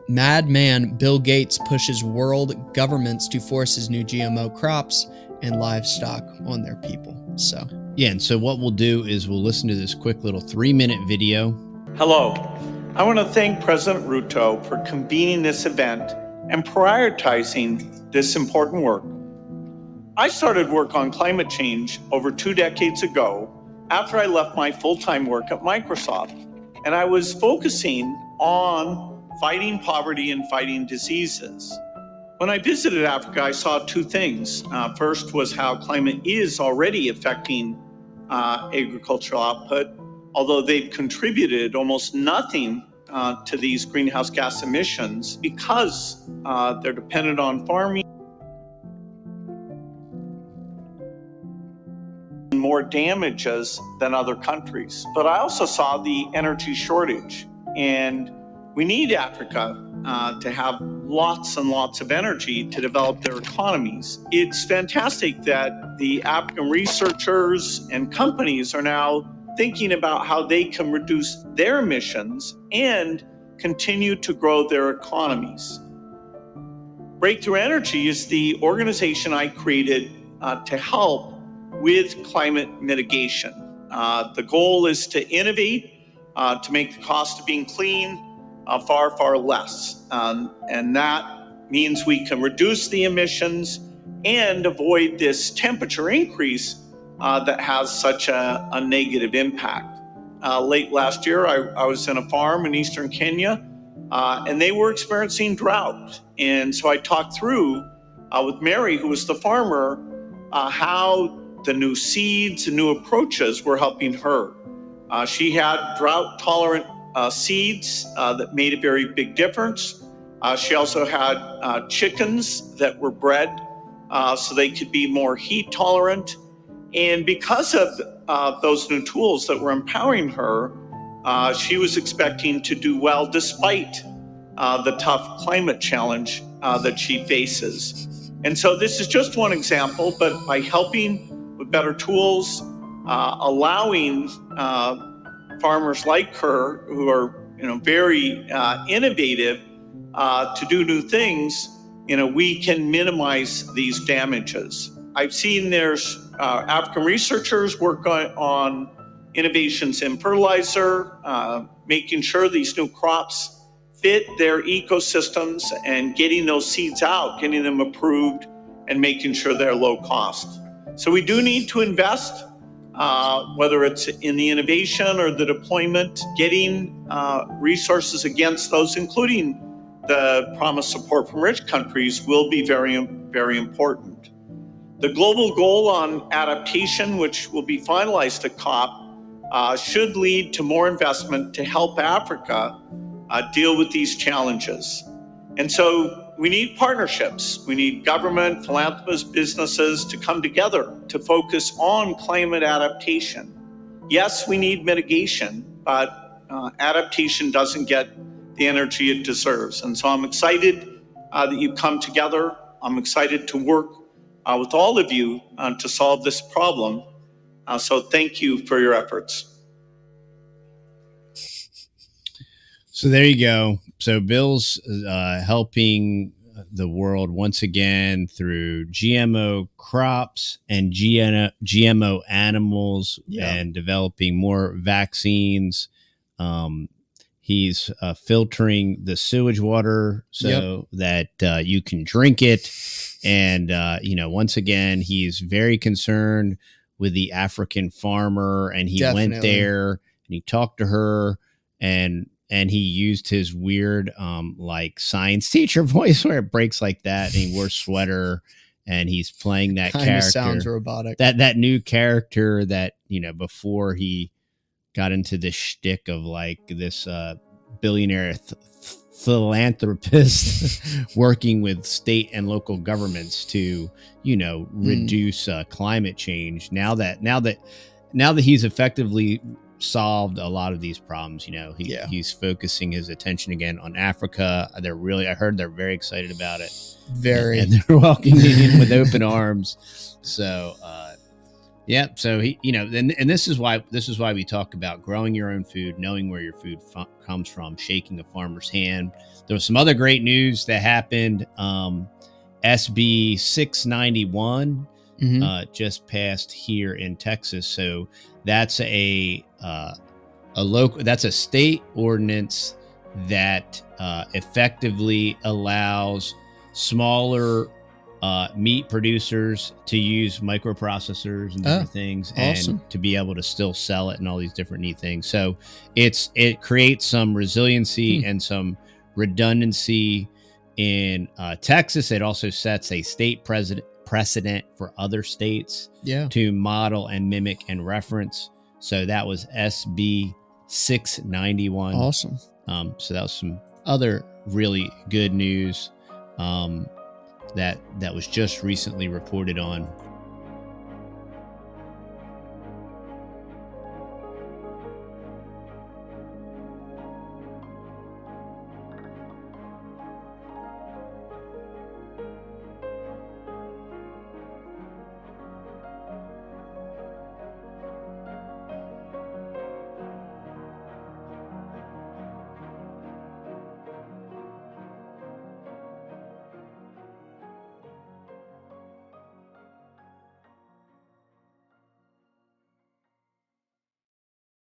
Madman Bill Gates pushes world governments to force his new GMO crops and livestock on their people. So yeah, and so what we'll do is we'll listen to this quick little 3-minute video. Hello. I want to thank President Ruto for convening this event and prioritizing this important work. I started work on climate change over 2 decades ago after I left my full-time work at Microsoft, and I was focusing on fighting poverty and fighting diseases. When I visited Africa, I saw 2 things. First was how climate is already affecting agricultural output, although they've contributed almost nothing to these greenhouse gas emissions because they're dependent on farming. More damages than other countries. But I also saw the energy shortage, and we need Africa to have lots and lots of energy to develop their economies. It's fantastic that the African researchers and companies are now thinking about how they can reduce their emissions and continue to grow their economies. Breakthrough Energy is the organization I created to help with climate mitigation. The goal is to innovate, to make the cost of being clean far, far less. And that means we can reduce the emissions and avoid this temperature increase that has such a negative impact. Late last year, I was in a farm in eastern Kenya, and they were experiencing drought. And so I talked through with Mary, who was the farmer, how the new seeds and new approaches were helping her. She had drought-tolerant seeds that made a very big difference. She also had chickens that were bred so they could be more heat tolerant. And because of those new tools that were empowering her, she was expecting to do well despite the tough climate challenge that she faces. And so this is just one example, but by helping with better tools, allowing farmers like her who are very innovative to do new things, we can minimize these damages. I've seen there's African researchers work on innovations in fertilizer, making sure these new crops fit their ecosystems and getting those seeds out, getting them approved and making sure they're low cost. So we do need to invest, whether it's in the innovation or the deployment, getting resources against those, including the promised support from rich countries, will be very, very important. The global goal on adaptation, which will be finalized at COP, should lead to more investment to help Africa deal with these challenges. And so we need partnerships. We need government, philanthropists, businesses to come together to focus on climate adaptation. Yes, we need mitigation, but adaptation doesn't get the energy it deserves. And so I'm excited that you've come together. I'm excited to work with all of you to solve this problem. So thank you for your efforts. So there you go. So Bill's helping the world once again through GMO crops and GMO animals, and developing more vaccines. He's filtering the sewage water so that you can drink it. And, once again, he's very concerned with the African farmer, and he went there and he talked to her, and he used his weird, science teacher voice where it breaks like that. And he wore a sweater, and he's playing that character. Sounds robotic. That new character that, before he got into this shtick of this billionaire philanthropist working with state and local governments to, reduce climate change. Now that he's effectively solved a lot of these problems, he's focusing his attention again on Africa. I heard they're very excited about it. And they're welcoming him with open arms. So Yep. So he, and this is why we talk about growing your own food, knowing where your food comes from, shaking a farmer's hand. There was some other great news that happened. SB 691 just passed here in Texas. So that's a state ordinance that effectively allows smaller meat producers to use microprocessors and different things, awesome. and to be able to still sell it and all these different neat things. So it creates some resiliency and some redundancy in Texas. It also sets a state precedent for other states to model and mimic and reference. So that was SB 691. Awesome. So that was some other really good news that was just recently reported on